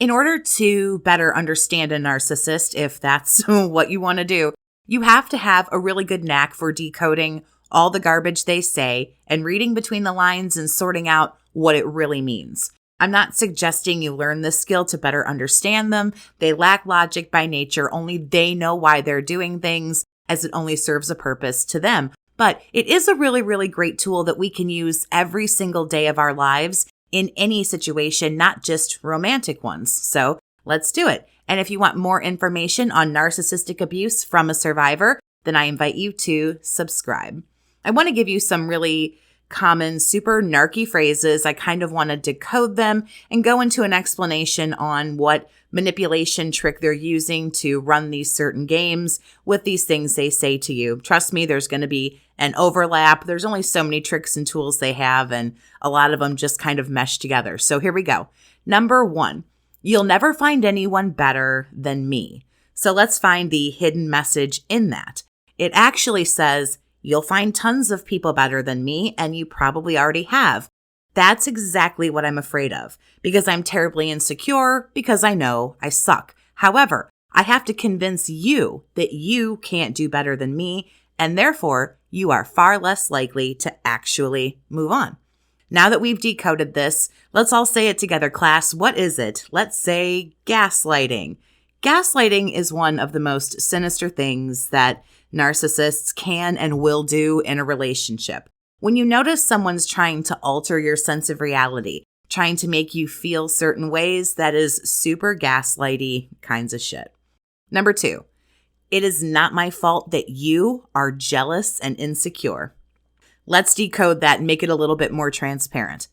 In order to better understand a narcissist, if that's what you want to do, you have to have a really good knack for decoding all the garbage they say and reading between the lines and sorting out what it really means. I'm not suggesting you learn this skill to better understand them. They lack logic by nature. Only they know why they're doing things, as it only serves a purpose to them. But it is a really, really great tool that we can use every single day of our lives in any situation, not just romantic ones. So let's do it. And if you want more information on narcissistic abuse from a survivor, then I invite you to subscribe. I want to give you some really common, super narky phrases. I kind of want to decode them and go into an explanation on what manipulation trick they're using to run these certain games with these things they say to you. Trust me, there's going to be an overlap. There's only so many tricks and tools they have, and a lot of them just kind of mesh together. So here we go. Number 1, you'll never find anyone better than me. So let's find the hidden message in that. It actually says, you'll find tons of people better than me, and you probably already have. That's exactly what I'm afraid of, because I'm terribly insecure, because I know I suck. However, I have to convince you that you can't do better than me, and therefore, you are far less likely to actually move on. Now that we've decoded this, let's all say it together, class. What is it? Let's say gaslighting. Gaslighting is one of the most sinister things that narcissists can and will do in a relationship. When you notice someone's trying to alter your sense of reality, trying to make you feel certain ways, that is super gaslighty kinds of shit. Number 2, it is not my fault that you are jealous and insecure. Let's decode that and make it a little bit more transparent.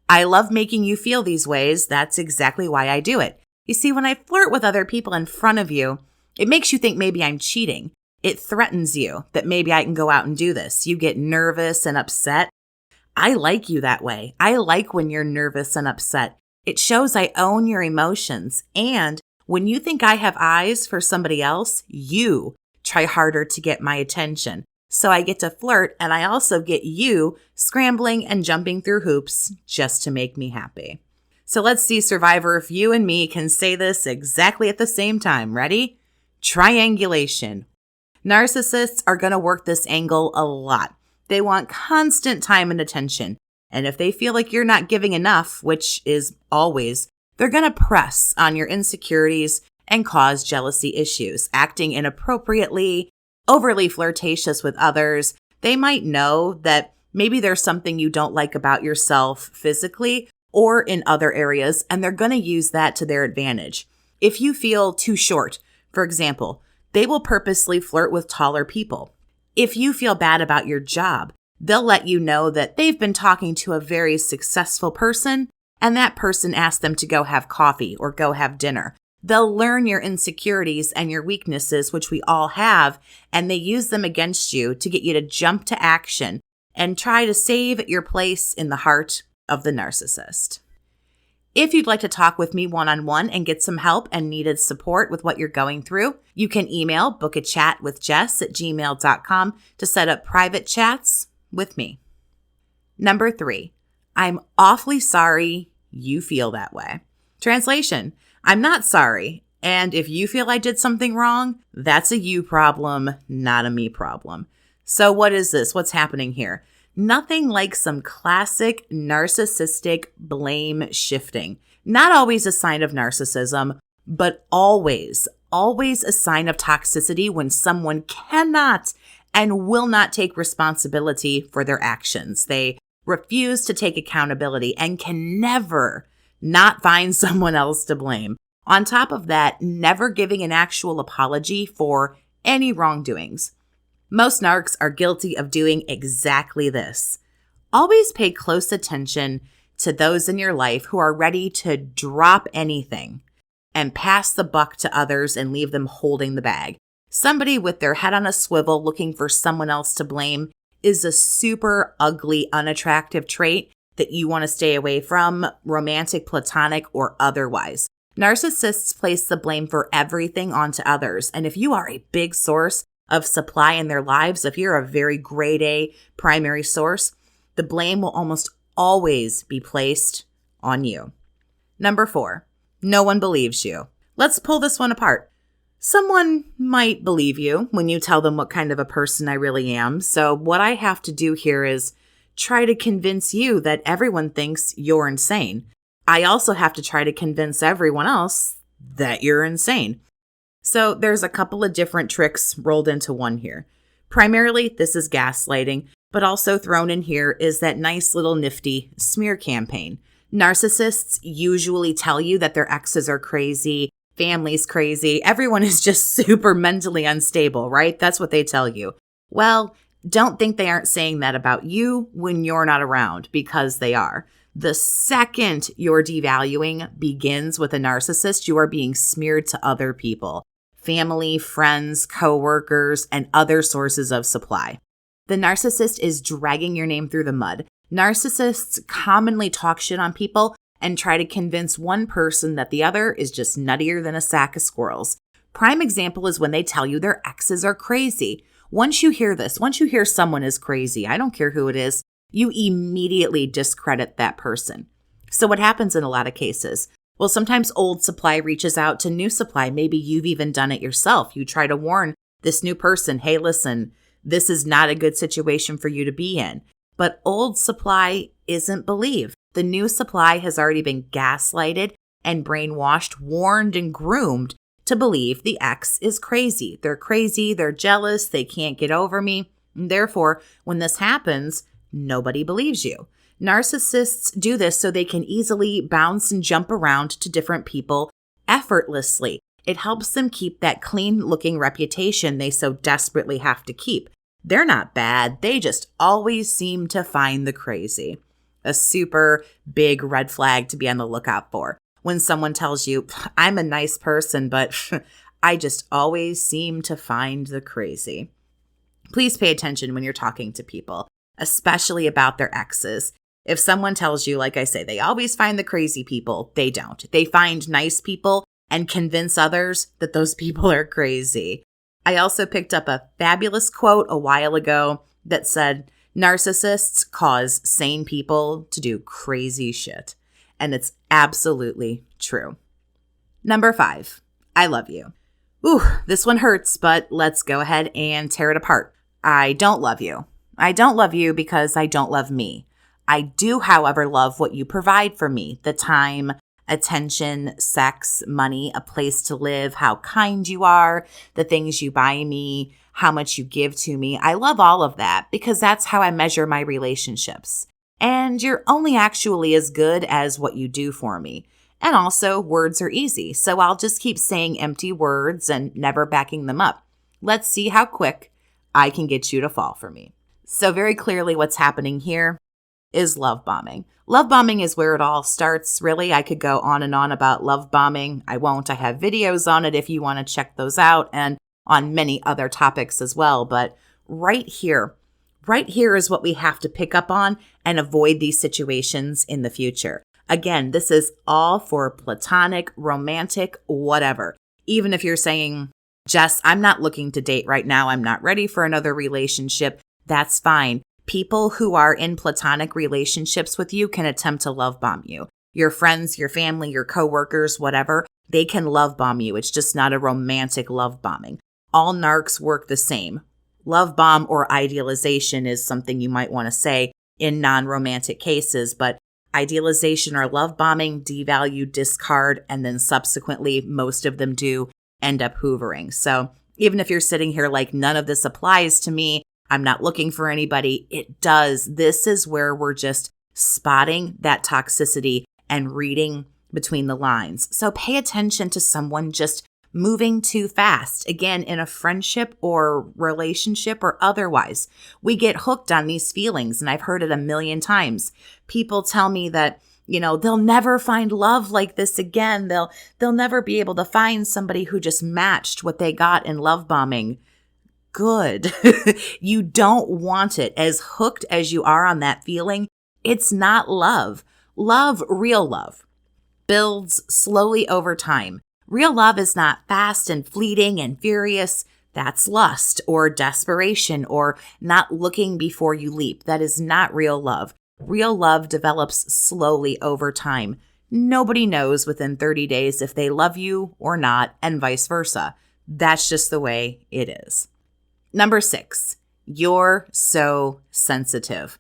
I love making you feel these ways. That's exactly why I do it. You see, when I flirt with other people in front of you, it makes you think maybe I'm cheating. It threatens you that maybe I can go out and do this. You get nervous and upset. I like you that way. I like when you're nervous and upset. It shows I own your emotions. And when you think I have eyes for somebody else, you try harder to get my attention. So I get to flirt, and I also get you scrambling and jumping through hoops just to make me happy. So let's see, survivor, if you and me can say this exactly at the same time. Ready? Triangulation. Narcissists are going to work this angle a lot. They want constant time and attention. And if they feel like you're not giving enough, which is always, they're going to press on your insecurities and cause jealousy issues, acting inappropriately, overly flirtatious with others. They might know that maybe there's something you don't like about yourself physically or in other areas, and they're going to use that to their advantage. If you feel too short, for example, they will purposely flirt with taller people. If you feel bad about your job, they'll let you know that they've been talking to a very successful person, and that person asked them to go have coffee or go have dinner. They'll learn your insecurities and your weaknesses, which we all have, and they use them against you to get you to jump to action and try to save your place in the heart of the narcissist. If you'd like to talk with me one-on-one and get some help and needed support with what you're going through, you can email BookAChatWithJess@gmail.com to set up private chats with me. Number 3, I'm awfully sorry you feel that way. Translation, I'm not sorry. And if you feel I did something wrong, that's a you problem, not a me problem. So what is this? What's happening here? Nothing like some classic narcissistic blame shifting. Not always a sign of narcissism, but always a sign of toxicity when someone cannot and will not take responsibility for their actions. They refuse to take accountability and can never not find someone else to blame. On top of that, never giving an actual apology for any wrongdoings. Most narcs are guilty of doing exactly this. Always pay close attention to those in your life who are ready to drop anything and pass the buck to others and leave them holding the bag. Somebody with their head on a swivel looking for someone else to blame is a super ugly, unattractive trait that you want to stay away from, romantic, platonic, or otherwise. Narcissists place the blame for everything onto others. And if you are a big source of supply in their lives, if you're a very grade A primary source, the blame will almost always be placed on you. Number 4, No one believes you. Let's pull this one apart. Someone might believe you when you tell them what kind of a person I really am. So what I have to do here is try to convince you that everyone thinks you're insane. I also have to try to convince everyone else that you're insane. So there's a couple of different tricks rolled into one here. Primarily, this is gaslighting, but also thrown in here is that nice little nifty smear campaign. Narcissists usually tell you that their exes are crazy, family's crazy, everyone is just super mentally unstable, right? That's what they tell you. Well, don't think they aren't saying that about you when you're not around, because they are. The second your devaluing begins with a narcissist, you are being smeared to other people, family, friends, coworkers, and other sources of supply. The narcissist is dragging your name through the mud. Narcissists commonly talk shit on people and try to convince one person that the other is just nuttier than a sack of squirrels. Prime example is when they tell you their exes are crazy. Once you hear this, once you hear someone is crazy, I don't care who it is, you immediately discredit that person. So what happens in a lot of cases? Well, sometimes old supply reaches out to new supply. Maybe you've even done it yourself. You try to warn this new person, hey, listen, this is not a good situation for you to be in. But old supply isn't believed. The new supply has already been gaslighted and brainwashed, warned, and groomed to believe the ex is crazy. They're crazy, they're jealous, they can't get over me. And therefore, when this happens, nobody believes you. Narcissists do this so they can easily bounce and jump around to different people effortlessly. It helps them keep that clean-looking reputation they so desperately have to keep. They're not bad. They just always seem to find the crazy. A super big red flag to be on the lookout for. When someone tells you, I'm a nice person, but I just always seem to find the crazy. Please pay attention when you're talking to people, especially about their exes. If someone tells you, like I say, they always find the crazy people, they don't. They find nice people and convince others that those people are crazy. I also picked up a fabulous quote a while ago that said, narcissists cause sane people to do crazy shit. And it's absolutely true. Number 5, I love you. Ooh, this one hurts, but let's go ahead and tear it apart. I don't love you. I don't love you because I don't love me. I do, however, love what you provide for me. The time, attention, sex, money, a place to live, how kind you are, the things you buy me, how much you give to me. I love all of that because that's how I measure my relationships. And you're only actually as good as what you do for me. And also, words are easy, so I'll just keep saying empty words and never backing them up. Let's see how quick I can get you to fall for me. So very clearly what's happening here is love bombing. Love bombing is where it all starts, really. I could go on and on about love bombing. I won't. I have videos on it if you want to check those out, and on many other topics as well. But right here is what we have to pick up on and avoid these situations in the future. Again, this is all for platonic, romantic, whatever. Even if you're saying, Jess, I'm not looking to date right now. I'm not ready for another relationship. That's fine. People who are in platonic relationships with you can attempt to love bomb you. Your friends, your family, your coworkers, whatever, they can love bomb you. It's just not a romantic love bombing. All narcs work the same. Love bomb or idealization is something you might want to say in non-romantic cases, but idealization or love bombing, devalue, discard, and then subsequently, most of them do end up hoovering. So even if you're sitting here like none of this applies to me, I'm not looking for anybody, it does. This is where we're just spotting that toxicity and reading between the lines. So pay attention to someone just moving too fast. Again, in a friendship or relationship or otherwise, we get hooked on these feelings. And I've heard it a million times. People tell me that, they'll never find love like this again. They'll never be able to find somebody who just matched what they got in love bombing. Good. You don't want it. As hooked as you are on that feeling, it's not love. Love, real love, builds slowly over time. Real love is not fast and fleeting and furious. That's lust or desperation or not looking before you leap. That is not real love. Real love develops slowly over time. Nobody knows within 30 days if they love you or not, and vice versa. That's just the way it is. Number 6, you're so sensitive.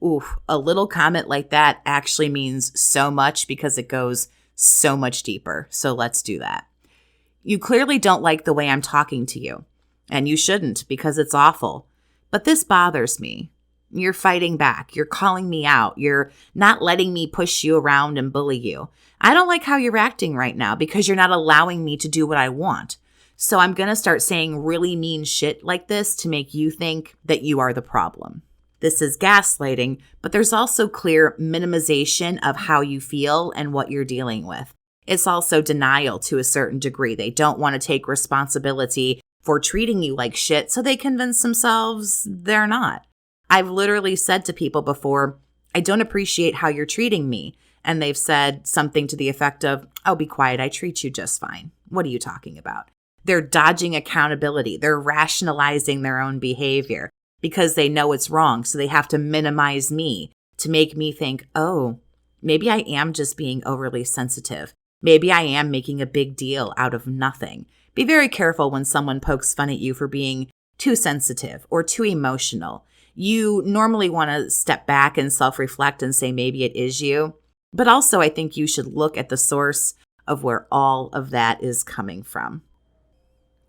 Oof, a little comment like that actually means so much because it goes so much deeper. So let's do that. You clearly don't like the way I'm talking to you, and you shouldn't because it's awful. But this bothers me. You're fighting back. You're calling me out. You're not letting me push you around and bully you. I don't like how you're acting right now because you're not allowing me to do what I want. So I'm going to start saying really mean shit like this to make you think that you are the problem. This is gaslighting, but there's also clear minimization of how you feel and what you're dealing with. It's also denial to a certain degree. They don't want to take responsibility for treating you like shit, so they convince themselves they're not. I've literally said to people before, I don't appreciate how you're treating me. And they've said something to the effect of, oh, be quiet, I treat you just fine. What are you talking about? They're dodging accountability. They're rationalizing their own behavior because they know it's wrong. So they have to minimize me to make me think, oh, maybe I am just being overly sensitive. Maybe I am making a big deal out of nothing. Be very careful when someone pokes fun at you for being too sensitive or too emotional. You normally want to step back and self-reflect and say maybe it is you. But also I think you should look at the source of where all of that is coming from.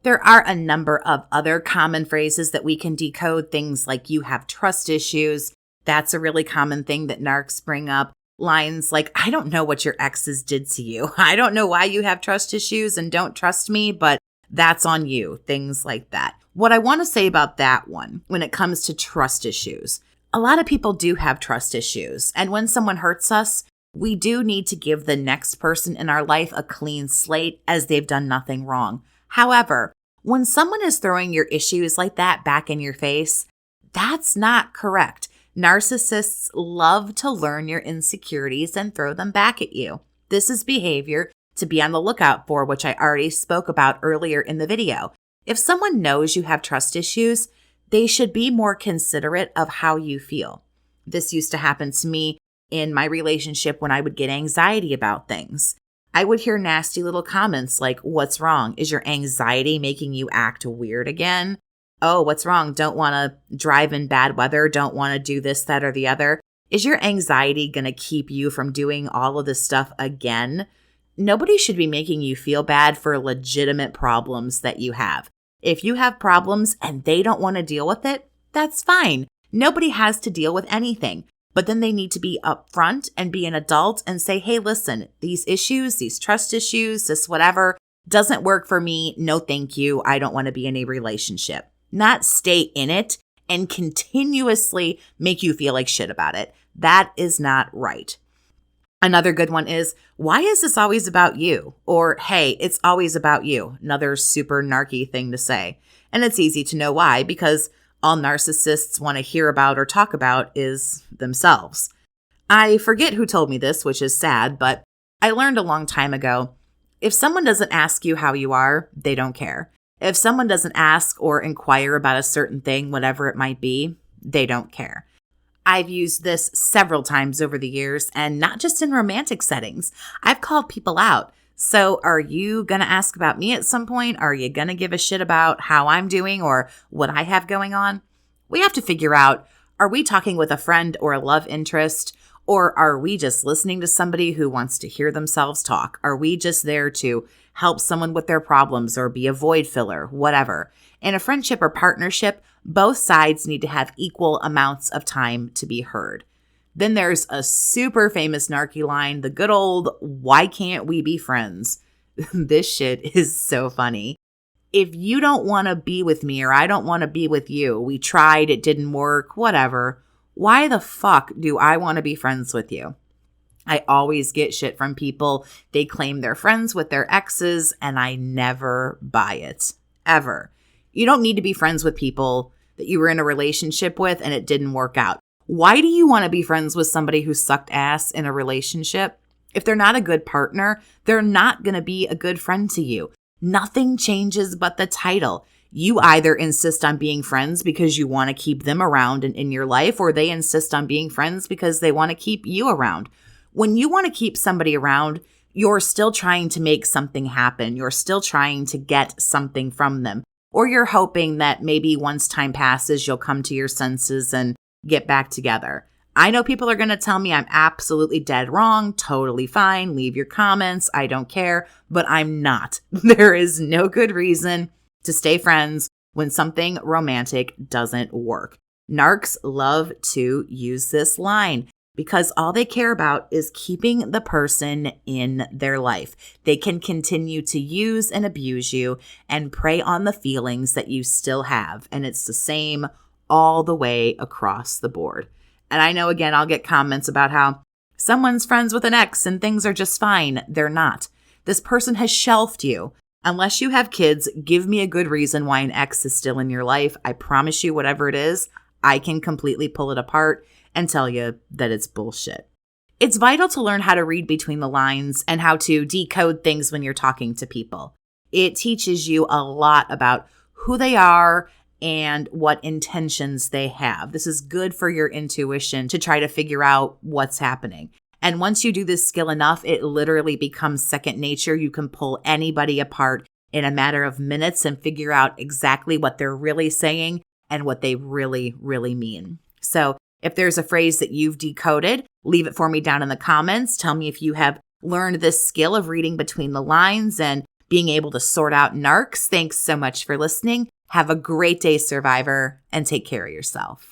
There are a number of other common phrases that we can decode, things like you have trust issues. That's a really common thing that narcs bring up. Lines like, I don't know what your exes did to you. I don't know why you have trust issues and don't trust me, but that's on you. Things like that. What I want to say about that one, when it comes to trust issues, a lot of people do have trust issues. And when someone hurts us, we do need to give the next person in our life a clean slate as they've done nothing wrong. However, when someone is throwing your issues like that back in your face, that's not correct. Narcissists love to learn your insecurities and throw them back at you. This is behavior to be on the lookout for, which I already spoke about earlier in the video. If someone knows you have trust issues, they should be more considerate of how you feel. This used to happen to me in my relationship when I would get anxiety about things. I would hear nasty little comments like, what's wrong? Is your anxiety making you act weird again? Oh, what's wrong? Don't want to drive in bad weather. Don't want to do this, that, or the other. Is your anxiety going to keep you from doing all of this stuff again? Nobody should be making you feel bad for legitimate problems that you have. If you have problems and they don't want to deal with it, that's fine. Nobody has to deal with anything. But then they need to be upfront and be an adult and say, hey, listen, these issues, these trust issues, this whatever, doesn't work for me. No, thank you. I don't want to be in a relationship. Not stay in it and continuously make you feel like shit about it. That is not right. Another good one is, why is this always about you? Or, hey, it's always about you. Another super narky thing to say. And it's easy to know why, because all narcissists want to hear about or talk about is themselves. I forget who told me this, which is sad, but I learned a long time ago, if someone doesn't ask you how you are, they don't care. If someone doesn't ask or inquire about a certain thing, whatever it might be, they don't care. I've used this several times over the years, and not just in romantic settings. I've called people out. So are you going to ask about me at some point? Are you going to give a shit about how I'm doing or what I have going on? We have to figure out, are we talking with a friend or a love interest? Or are we just listening to somebody who wants to hear themselves talk? Are we just there to help someone with their problems or be a void filler, whatever? In a friendship or partnership, both sides need to have equal amounts of time to be heard. Then there's a super famous narky line, the good old, why can't we be friends? This shit is so funny. If you don't want to be with me or I don't want to be with you, we tried, it didn't work, whatever. Why the fuck do I want to be friends with you? I always get shit from people. They claim they're friends with their exes, and I never buy it. Ever. You don't need to be friends with people that you were in a relationship with and it didn't work out. Why do you want to be friends with somebody who sucked ass in a relationship? If they're not a good partner, they're not going to be a good friend to you. Nothing changes but the title. You either insist on being friends because you want to keep them around and in your life, or they insist on being friends because they want to keep you around. When you want to keep somebody around, you're still trying to make something happen. You're still trying to get something from them. Or you're hoping that maybe once time passes, you'll come to your senses and get back together. I know people are going to tell me I'm absolutely dead wrong, totally fine, leave your comments, I don't care, but I'm not. There is no good reason to stay friends when something romantic doesn't work. Narcs love to use this line because all they care about is keeping the person in their life. They can continue to use and abuse you and prey on the feelings that you still have. And it's the same all the way across the board. And I know, again, I'll get comments about how someone's friends with an ex and things are just fine. They're not. This person has shelved you. Unless you have kids, give me a good reason why an ex is still in your life. I promise you, whatever it is, I can completely pull it apart and tell you that it's bullshit. It's vital to learn how to read between the lines and how to decode things when you're talking to people. It teaches you a lot about who they are and what intentions they have. This is good for your intuition to try to figure out what's happening. And once you do this skill enough, it literally becomes second nature. You can pull anybody apart in a matter of minutes and figure out exactly what they're really saying and what they really, really mean. So if there's a phrase that you've decoded, leave it for me down in the comments. Tell me if you have learned this skill of reading between the lines and being able to sort out narcs. Thanks so much for listening. Have a great day, survivor, and take care of yourself.